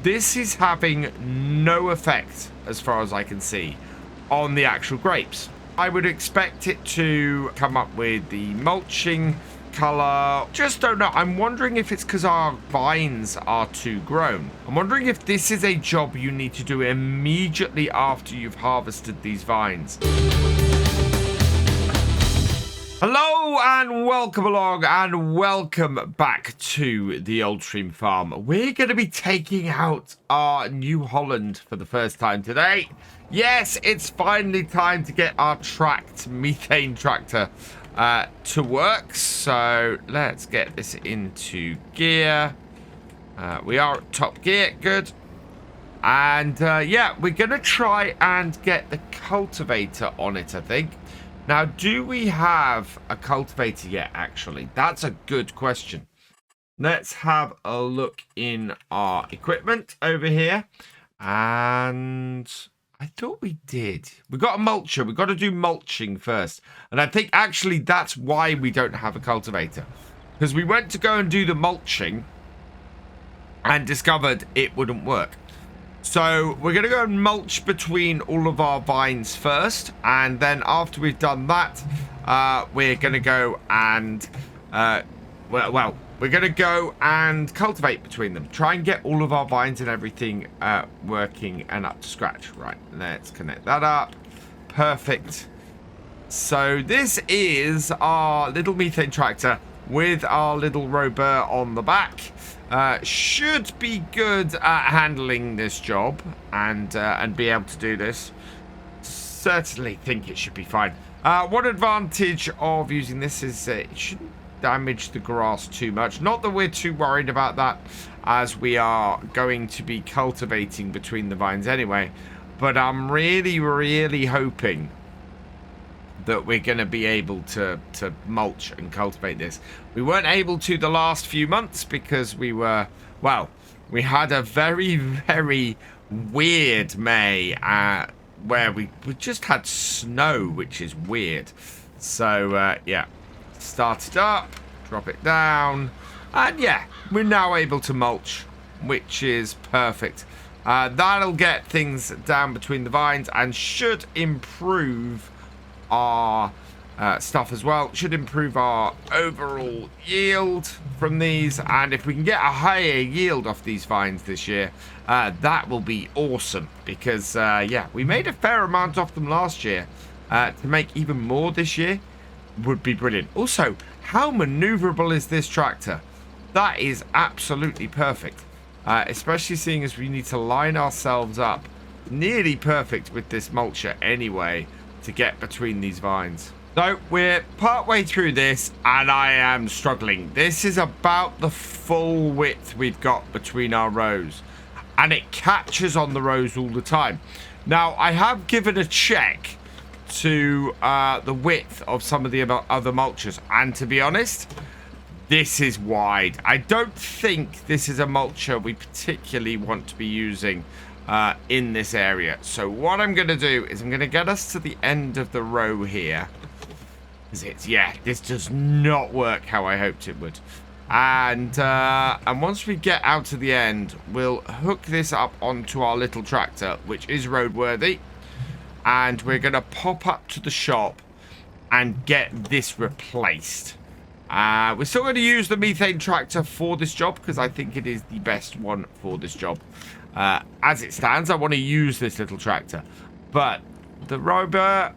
this is having no effect, as far as I can see, on the actual grapes. I would expect it to come up with the mulching color. Just don't know. I'm wondering if it's because our vines are too grown. I'm wondering if this is a job you need to do immediately after you've harvested these vines. Hello and welcome along and welcome back to the Old Stream Farm. We're going to be taking out our New Holland for the first time today. Yes, it's finally time to get our tracked methane tractor to work. So let's get this into gear. We are at top gear, good. And yeah, we're going to try and get the cultivator on it, I think. Now, do we have a cultivator yet, actually? That's a good question. Let's have a look in our equipment over here. And I thought we did. We got a mulcher. We've got to do mulching first. And I think, actually, that's why we don't have a cultivator. Because we went to go and do the mulching and discovered it wouldn't work. So we're going to go and mulch between all of our vines first, and then after we've done that, we're going to go and we're going to go and cultivate between them. Try and get all of our vines and everything working and up to scratch. Right, let's connect that up. Perfect. So this is our little methane tractor with our little rover on the back. Should be good at handling this job and be able to do this. Certainly think it should be fine. One advantage of using this is it shouldn't damage the grass too much. Not that we're too worried about that, as we are going to be cultivating between the vines anyway. But I'm really hoping that we're going to be able to mulch and cultivate this. We weren't able to the last few months because we were, well, we had a very weird May where we just had snow, which is weird. So, yeah, start it up, drop it down, and yeah, we're now able to mulch, which is perfect. That'll get things down between the vines and should improve our stuff as well. Should improve our overall yield from these, and if we can get a higher yield off these vines this year, that will be awesome, because yeah, we made a fair amount off them last year. To make even more this year would be brilliant. Also, how maneuverable is this tractor? That is absolutely perfect, especially seeing as we need to line ourselves up nearly perfect with this mulcher anyway to get between these vines. So we're partway through this and I am struggling. This is about the full width we've got between our rows, and it catches on the rows all the time. Now, I have given a check to the width of some of the other mulchers, and to be honest, this is wide. I don't think this is a mulcher we particularly want to be using in this area. So what I'm going to do is I'm going to get us to the end of the row here. Yeah, this does not work how I hoped it would. And once we get out to the end, we'll hook this up onto our little tractor, which is roadworthy. And we're going to pop up to the shop and get this replaced. We're still going to use the methane tractor for this job because I think it is the best one for this job. As it stands, I want to use this little tractor, but the rover,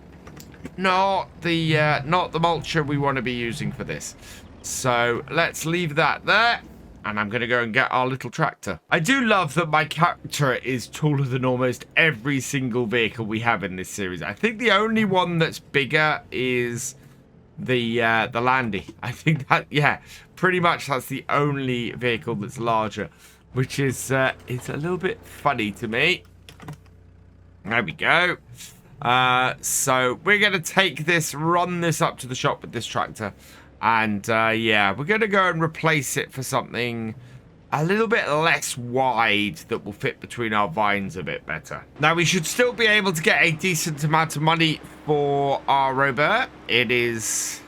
not the mulcher we want to be using for this. So let's leave that there, and I'm going to go and get our little tractor. I do love that my character is taller than almost every single vehicle we have in this series. I think the only one that's bigger is the Landy. I think that, yeah, pretty much that's the only vehicle that's larger, which is it's a little bit funny to me. There we go. So we're going to take this, run this up to the shop with this tractor, and yeah, we're going to go and replace it for something a little bit less wide that will fit between our vines a bit better. Now, we should still be able to get a decent amount of money for our rover. It is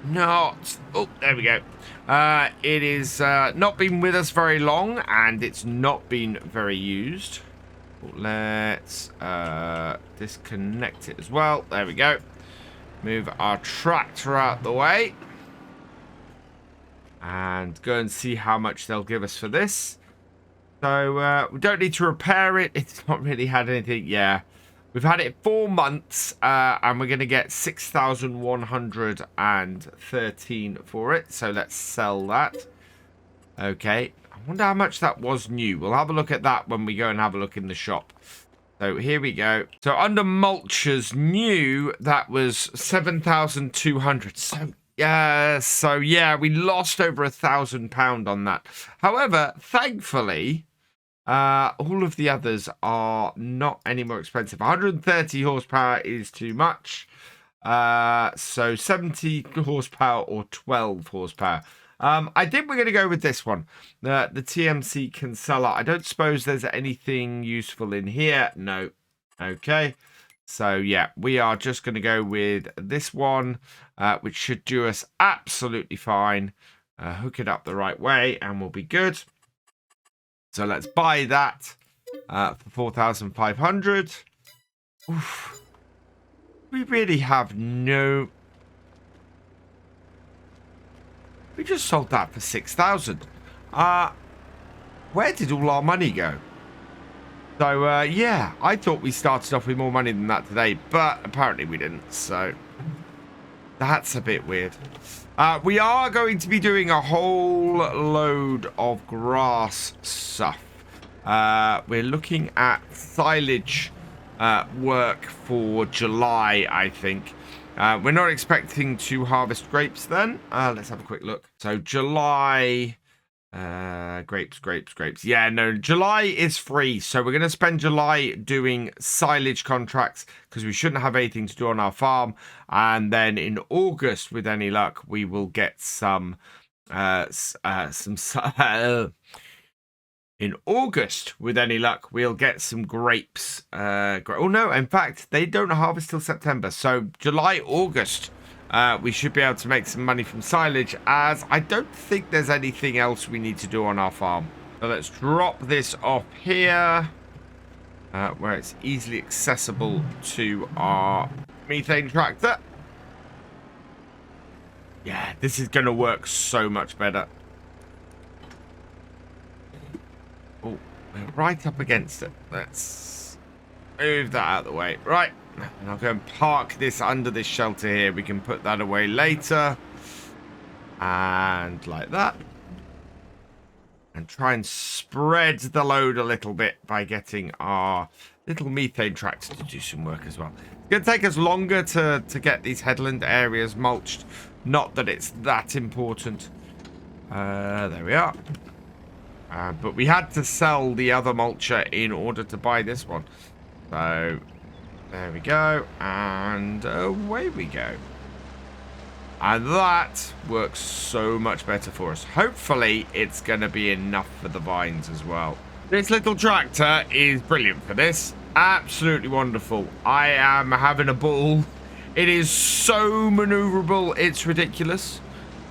not... Oh, there we go. It is not been with us very long, and it's not been very used. Let's disconnect it as well. There we go. Move our tractor out the way. And go and see how much they'll give us for this. So, we don't need to repair it. It's not really had anything. Yeah. We've had it 4 months, and we're going to get 6,113 for it. So, let's sell that. Okay. I wonder how much that was new. We'll have a look at that when we go and have a look in the shop. So, here we go. So, under Mulchers new, that was 7,200. So, yeah, we lost over £1,000 on that. However, thankfully... all of the others are not any more expensive. 130 horsepower is too much. So 70 horsepower or 12 horsepower. I think we're going to go with this one. The TMC Kinsella. I don't suppose there's anything useful in here. No. Okay. So, yeah, we are just going to go with this one, which should do us absolutely fine. Hook it up the right way and we'll be good. So let's buy that for 4,500. Oof. We really have no... We just sold that for 6,000. Where did all our money go? So, yeah, I thought we started off with more money than that today, but apparently we didn't. So that's a bit weird. We are going to be doing a whole load of grass stuff. We're looking at silage work for July, I think. We're not expecting to harvest grapes then. Let's have a quick look. So July... grapes. Yeah, no, July is free. So we're going to spend July doing silage contracts because we shouldn't have anything to do on our farm. And then in August, with any luck, we will get some in August, with any luck, we'll get some grapes. Oh no, in fact, they don't harvest till September. So July, August, we should be able to make some money from silage, as I don't think there's anything else we need to do on our farm. So let's drop this off here, where it's easily accessible to our methane tractor. Yeah, this is going to work so much better. Oh, we're right up against it. Let's move that out of the way. Right. And I'll go and park this under this shelter here. We can put that away later. And like that. And try and spread the load a little bit by getting our little methane tractor to do some work as well. It's going to take us longer to get these headland areas mulched. Not that it's that important. There we are. But we had to sell the other mulcher in order to buy this one. So... there we go, and away we go. And that works so much better for us. Hopefully, it's going to be enough for the vines as well. This little tractor is brilliant for this. Absolutely wonderful. I am having a ball. It is so maneuverable, it's ridiculous.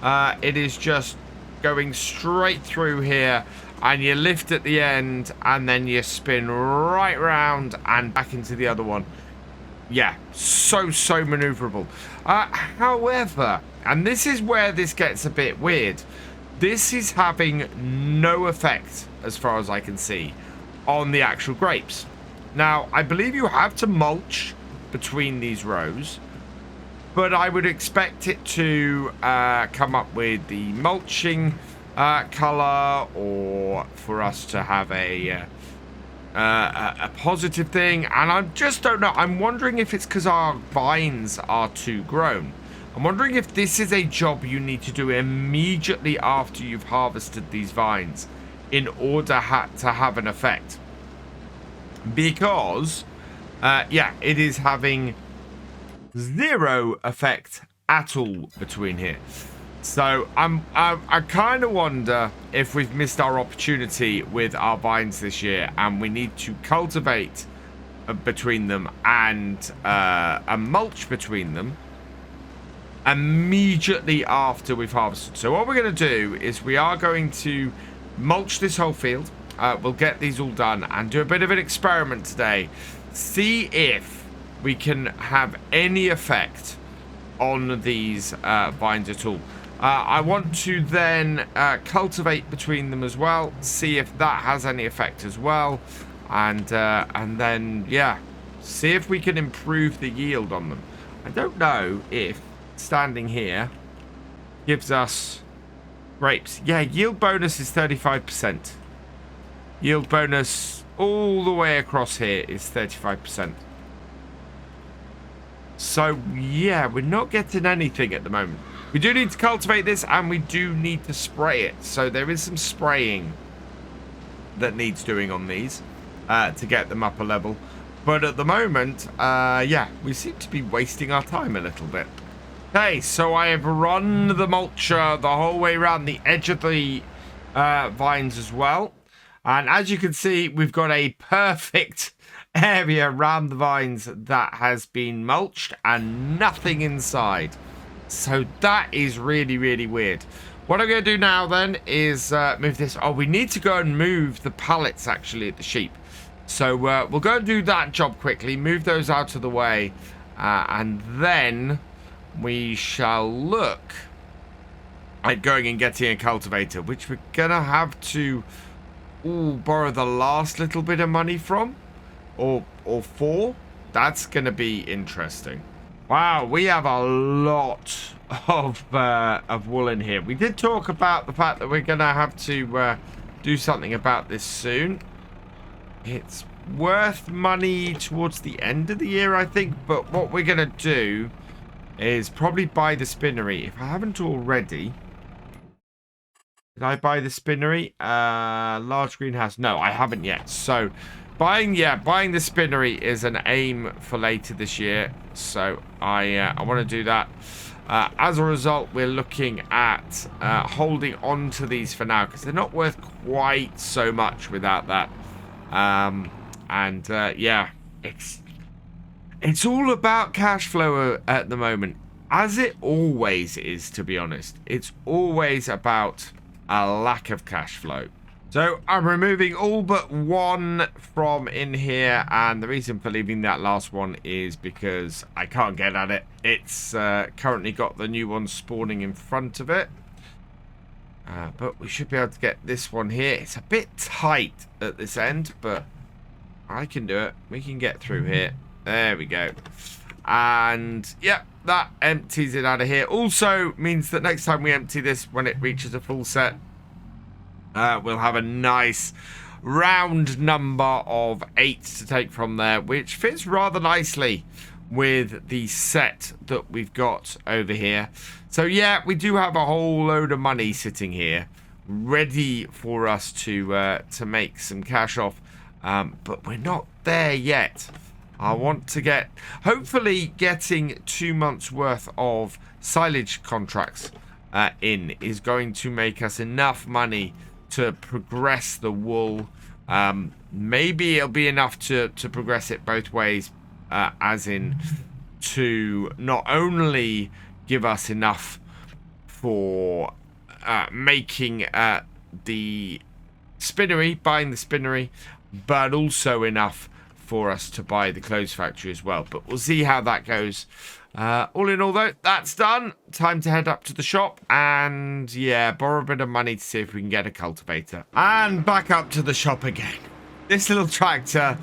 It is just going straight through here, and you lift at the end, and then you spin right round and back into the other one. Yeah, so maneuverable. However, and this is where this gets a bit weird, this is having no effect, as far as I can see, on the actual grapes. Now, I believe you have to mulch between these rows, but I would expect it to come up with the mulching color, or for us to have a positive thing. And I just don't know. I'm wondering if it's because our vines are too grown. I'm wondering if this is a job you need to do immediately after you've harvested these vines in order to have an effect. Because, yeah, it is having zero effect at all between here. So I kind of wonder if we've missed our opportunity with our vines this year, and we need to cultivate between them and a mulch between them. immediately after we've harvested. So what we're going to do is we are going to mulch this whole field. We'll get these all done and do a bit of an experiment today. See if we can have any effect on these vines at all. I want to then cultivate between them as well, see if that has any effect as well, and then yeah, see if we can improve the yield on them. I don't know if standing here gives us grapes. Yeah, yield bonus is 35%. Yield bonus all the way across here is 35%. So yeah, we're not getting anything at the moment. We do need to cultivate this and we do need to spray it. So there is some spraying that needs doing on these to get them up a level. But at the moment, yeah, we seem to be wasting our time a little bit. Okay, so I have run the mulcher the whole way around the edge of the vines as well. And as you can see, we've got a perfect area around the vines that has been mulched and nothing inside. So that is really, really weird. What I'm going to do now then is move this. Oh, we need to go and move the pallets actually at the sheep. So we'll go and do that job quickly, move those out of the way, and then we shall look at going and getting a cultivator, which we're going to have to borrow the last little bit of money from, or for. That's going to be interesting. Wow, we have a lot of wool in here. We did talk about the fact that we're going to have to do something about this soon. It's worth money towards the end of the year, I think. But what we're going to do is probably buy the spinnery. If I haven't already. Did I buy the spinnery? Large greenhouse. No, I haven't yet. So buying the spinnery is an aim for later this year. So I want to do that. As a result, we're looking at holding on to these for now because they're not worth quite so much without that. Yeah, it's all about cash flow at the moment, as it always is, to be honest. It's always about a lack of cash flow. So I'm removing all but one from in here, and the reason for leaving that last one is because I can't get at it. It's currently got the new one spawning in front of it. But we should be able to get this one here. It's a bit tight at this end, but I can do it. We can get through here. There we go. And yeah, that empties it out of here. Also means that next time we empty this, when it reaches a full set, we'll have a nice round number of 8 to take from there, which fits rather nicely with the set that we've got over here. So yeah, we do have a whole load of money sitting here ready for us to make some cash off, but we're not there yet. I want to get, hopefully getting 2 months worth of silage contracts in is going to make us enough money to progress the wool. Maybe it'll be enough to progress it both ways, as in to not only give us enough for making the spinnery, buying the spinnery, but also enough for us to buy the clothes factory as well. But we'll see how that goes. All in all, though, that's done. Time to head up to the shop and, yeah, borrow a bit of money to see if we can get a cultivator. And back up to the shop again. This little tractor,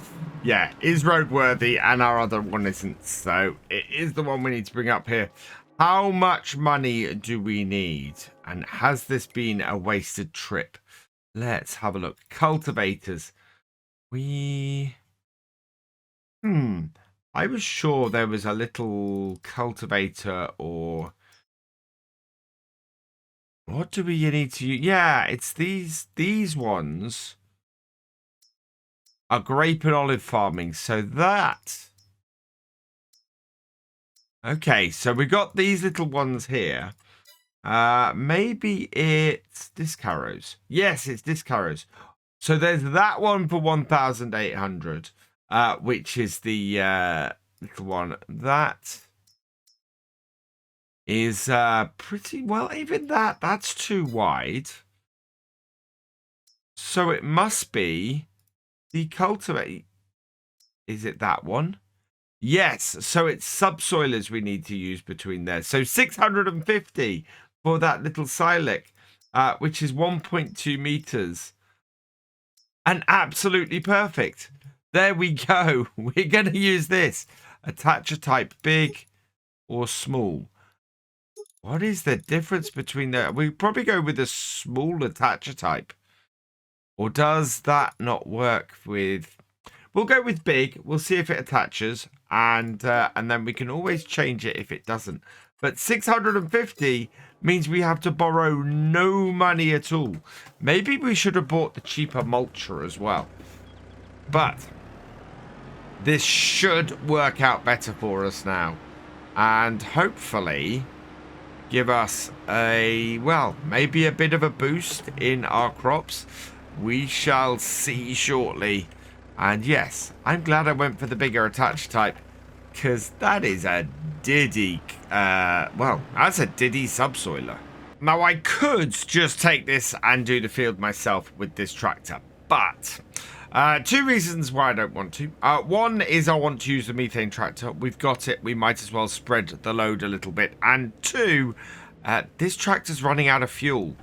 yeah, is roadworthy, and our other one isn't. So it is the one we need to bring up here. How much money do we need? And has this been a wasted trip? Let's have a look. Cultivators. I was sure there was a little cultivator, or what do we need to use? Yeah, it's these ones are grape and olive farming. So that, okay, so we got these little ones here. Maybe it's discarrows. Yes, it's discarrows. So there's that one for 1,800. Which is the little one. That is pretty well. Even that's too wide. So it must be the cultivate. Is it that one? Yes. So it's subsoilers we need to use between there. So 650 for that little Saitek, which is 1.2 meters. And absolutely perfect. There we go. We're going to use this. Attacher type big or small. What is the difference between the... We probably go with a small attacher type. Or does that not work with... We'll go with big. We'll see if it attaches. And then we can always change it if it doesn't. But 650 means we have to borrow no money at all. Maybe we should have bought the cheaper mulcher as well. But this should work out better for us now. And hopefully give us a, well, maybe a bit of a boost in our crops. We shall see shortly. And yes, I'm glad I went for the bigger attach type, because that is a diddy, well, that's a diddy subsoiler. Now, I could just take this and do the field myself with this tractor, but two reasons why I don't want to. One is I want to use the methane tractor. We've got it. We might as well spread the load a little bit. And two, this tractor's running out of fuel,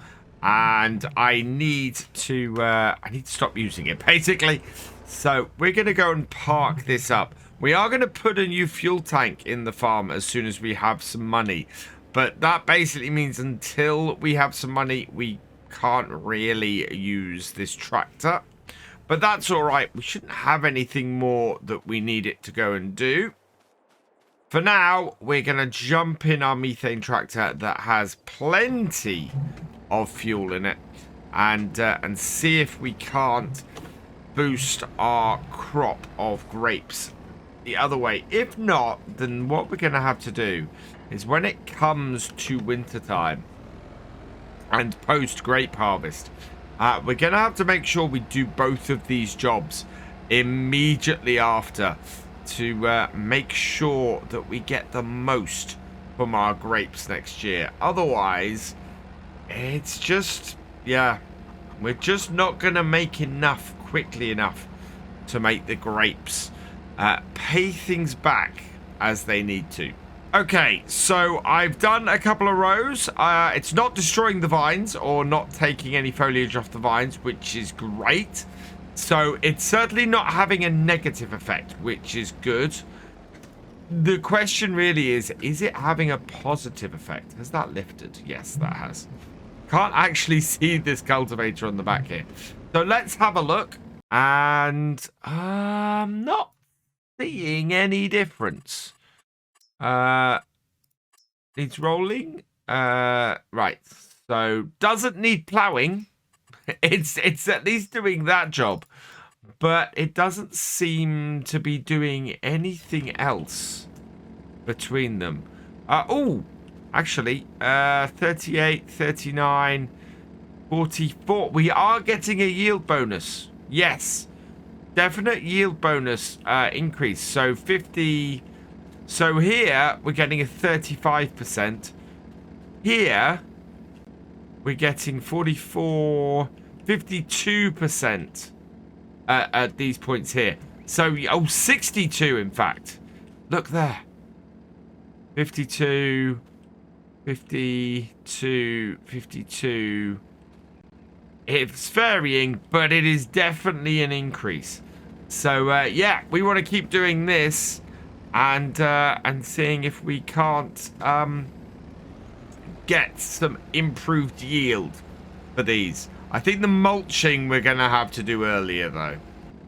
and I need to stop using it, basically. So we're going to go and park this up. We are going to put a new fuel tank in the farm as soon as we have some money. But that basically means until we have some money, we can't really use this tractor. But that's all right. We shouldn't have anything more that we need it to go and do. For now, we're going to jump in our methane tractor that has plenty of fuel in it. And see if we can't boost our crop of grapes the other way. If not, then what we're going to have to do is when it comes to winter time and post grape harvest, we're going to have to make sure we do both of these jobs immediately after to make sure that we get the most from our grapes next year. Otherwise, it's just, yeah, we're just not going to make enough quickly enough to make the grapes pay things back as they need to. Okay, so I've done a couple of rows. It's not destroying the vines or not taking any foliage off the vines, which is great. So it's certainly not having a negative effect, which is good. The question really is it having a positive effect? Has that lifted? Yes, that has. Can't actually see this cultivator on the back here. So let's have a look. And I'm not seeing any difference. Needs rolling. Right. So doesn't need plowing. It's at least doing that job. But it doesn't seem to be doing anything else between them. Oh, actually, 38, 39, 44. We are getting a yield bonus. Yes. Definite yield bonus increase. So 50. So here we're getting a 35%. Here we're getting 44, 52% at these points here. So, oh, 62 in fact. Look there. 52, 52, 52. It's varying, but it is definitely an increase. So, yeah, we want to keep doing this and seeing if we can't get some improved yield for these. I think the mulching we're going to have to do earlier, though.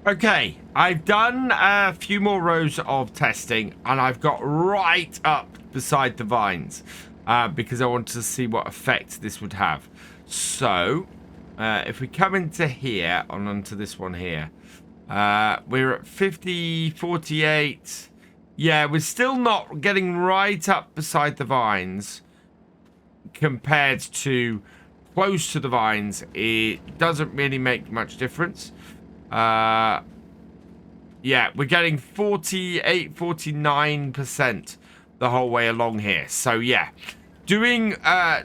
Okay, I've done a few more rows of testing, and I've got right up beside the vines because I wanted to see what effect this would have. So, if we come into here, onto this one here, we're at 50, 48. Yeah, we're still not getting right up beside the vines compared to close to the vines. It doesn't really make much difference. Yeah, we're getting 48, 49% the whole way along here. So, yeah, Doing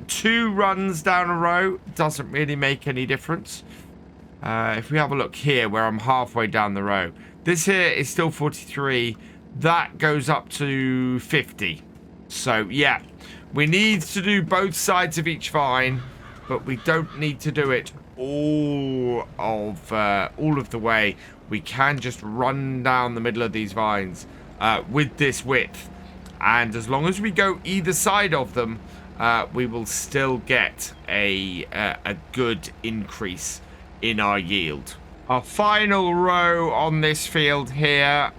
2 runs down a row doesn't really make any difference. If we have a look here where I'm halfway down the row, this here is still 43. That goes up to 50. So yeah, we need to do both sides of each vine, but we don't need to do it all of the way. We can just run down the middle of these vines with this width, and as long as we go either side of them, we will still get a good increase in our yield. Our final row on this field here,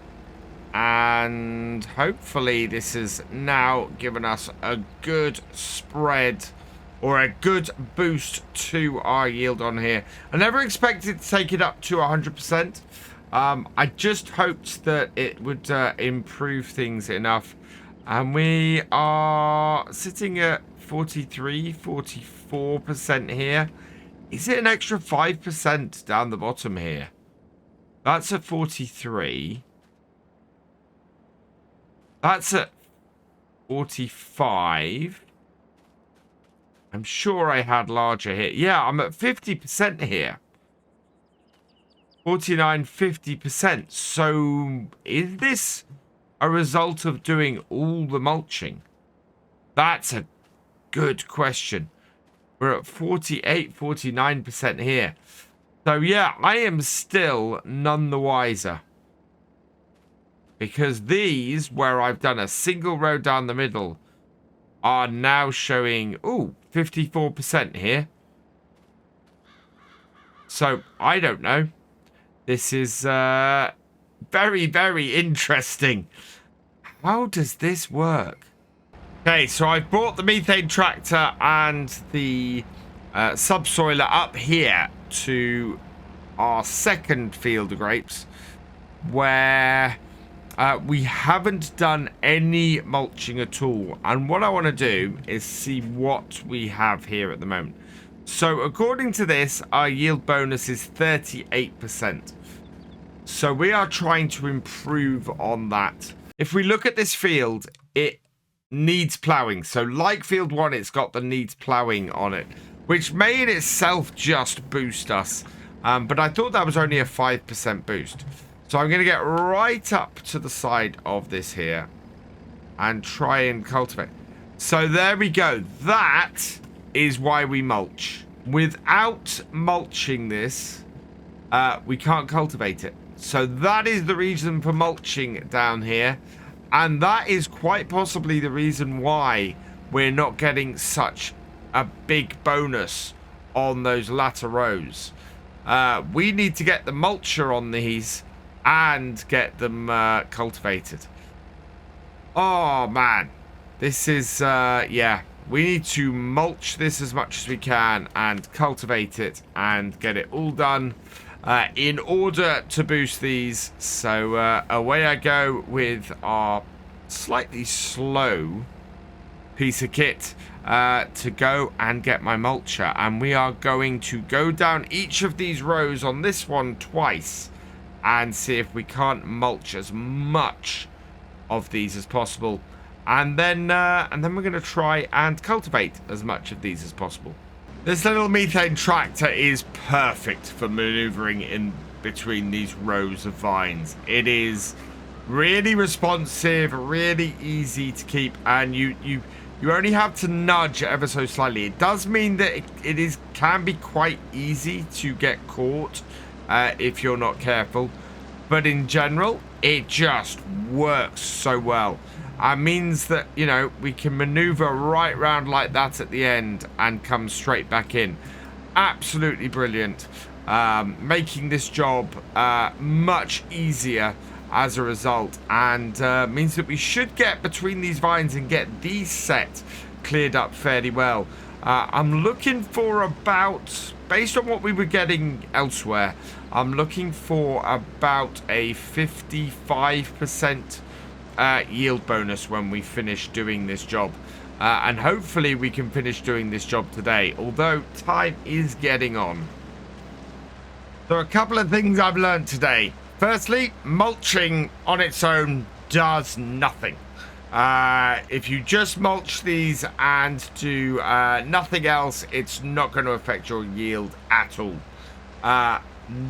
and hopefully this has now given us a good spread or a good boost to our yield on here. I never expected to take it up to 100%. I just hoped that it would improve things enough, and we are sitting at 43, 44% here. Is it an extra 5% down the bottom here? That's at 43. That's at 45. I'm sure I had larger here. Yeah, I'm at 50% here. 49, 50%. So is this a result of doing all the mulching? That's a good question. We're at 48, 49% here. So yeah, I am still none the wiser. Because these, where I've done a single row down the middle, are now showing, ooh, 54% here. So, I don't know. This is very, very interesting. How does this work? Okay, so I've brought the methane tractor and the subsoiler up here to our second field of grapes, where we haven't done any mulching at all. And what I want to do is see what we have here at the moment. So according to this, our yield bonus is 38%. So we are trying to improve on that. If we look at this field, it needs ploughing. So like field 1, it's got the needs ploughing on it, which may in itself just boost us. But I thought that was only a 5% boost. So I'm going to get right up to the side of this here and try and cultivate. So there we go. That is why we mulch. Without mulching this, we can't cultivate it. So that is the reason for mulching down here. And that is quite possibly the reason why we're not getting such a big bonus on those latter rows. We need to get the mulcher on these and get them cultivated. Oh man, this is yeah, we need to mulch this as much as we can and cultivate it and get it all done in order to boost these. So away I go with our slightly slow piece of kit to go and get my mulcher, and we are going to go down each of these rows on this one twice and see if we can't mulch as much of these as possible, and then we're going to try and cultivate as much of these as possible. This little methane tractor is perfect for maneuvering in between these rows of vines. It is really responsive, really easy to keep, and you only have to nudge ever so slightly. It does mean that it can be quite easy to get caught if you're not careful, but in general it just works so well. It means that, you know, we can maneuver right round like that at the end and come straight back in. Absolutely brilliant. Making this job much easier as a result, and means that we should get between these vines and get these set cleared up fairly well. I'm looking for about, based on what we were getting elsewhere, I'm looking for about a 55% yield bonus when we finish doing this job. And hopefully we can finish doing this job today, although time is getting on. So a couple of things I've learned today. Firstly, mulching on its own does nothing. If you just mulch these and do nothing else, it's not going to affect your yield at all.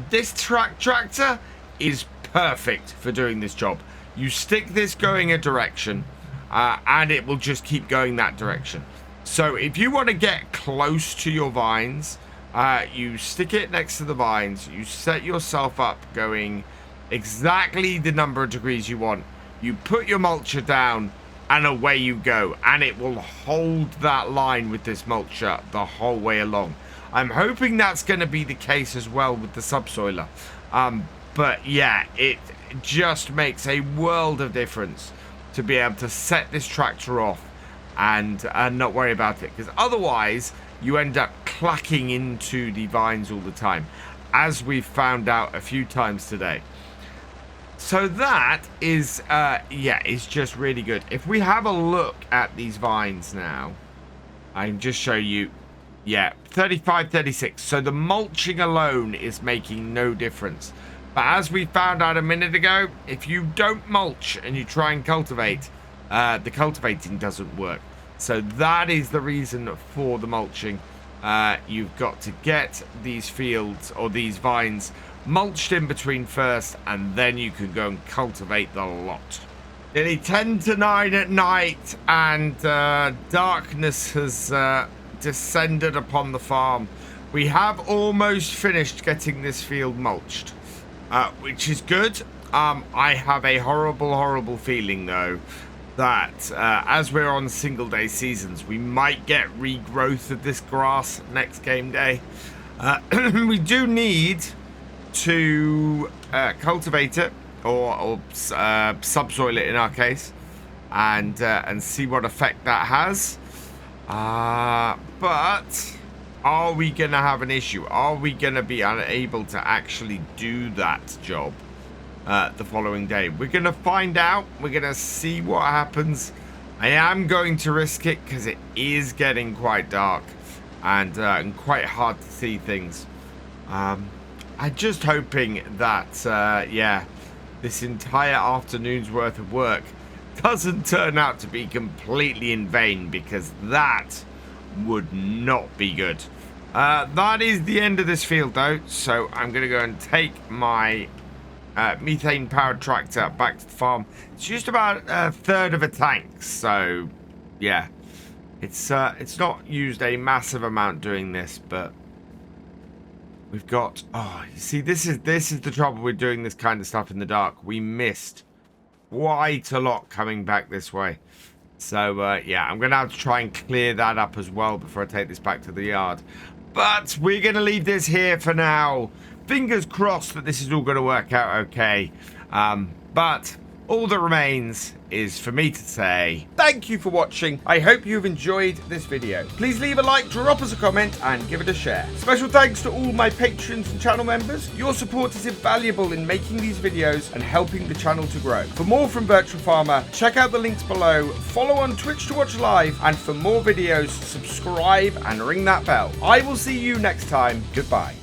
This tractor is perfect for doing this job. You stick this going a direction, and it will just keep going that direction. So if you want to get close to your vines, you stick it next to the vines, you set yourself up going exactly the number of degrees you want, you put your mulcher down, and away you go, and it will hold that line with this mulcher the whole way along. I'm hoping that's going to be the case as well with the subsoiler. But yeah, it just makes a world of difference to be able to set this tractor off and not worry about it, because otherwise you end up clacking into the vines all the time, as we've found out a few times today. So that is, yeah, it's just really good. If we have a look at these vines now, I can just show you, yeah, 35, 36. So the mulching alone is making no difference. But as we found out a minute ago, if you don't mulch and you try and cultivate, the cultivating doesn't work. So that is the reason for the mulching. You've got to get these fields or these vines mulched in between first, and then you can go and cultivate the lot. Nearly 10 to 9 at night, and darkness has descended upon the farm. We have almost finished getting this field mulched, which is good. I have a horrible feeling though that as we're on single day seasons, we might get regrowth of this grass next game day. We do need to cultivate it or subsoil it in our case, and see what effect that has. But are we gonna have an issue? Are we gonna be unable to actually do that job the following day? We're gonna find out. We're gonna see what happens. I am going to risk it because it is getting quite dark and quite hard to see things. I'm just hoping that, yeah, this entire afternoon's worth of work doesn't turn out to be completely in vain, because that would not be good. That is the end of this field, though, so I'm going to go and take my methane-powered tractor back to the farm. It's just about a third of a tank, so, yeah. It's not used a massive amount doing this, but we've got, oh, you see, this is the trouble with doing this kind of stuff in the dark. We missed quite a lot coming back this way. So, yeah, I'm going to have to try and clear that up as well before I take this back to the yard. But we're going to leave this here for now. Fingers crossed that this is all going to work out okay. But all that remains is for me to say thank you for watching. I hope you've enjoyed this video. Please leave a like, drop us a comment, and give it a share. Special thanks to all my patrons and channel members. Your support is invaluable in making these videos and helping the channel to grow. For more from Virtual Farmer, check out the links below, follow on Twitch to watch live, and for more videos, subscribe and ring that bell. I will see you next time. Goodbye.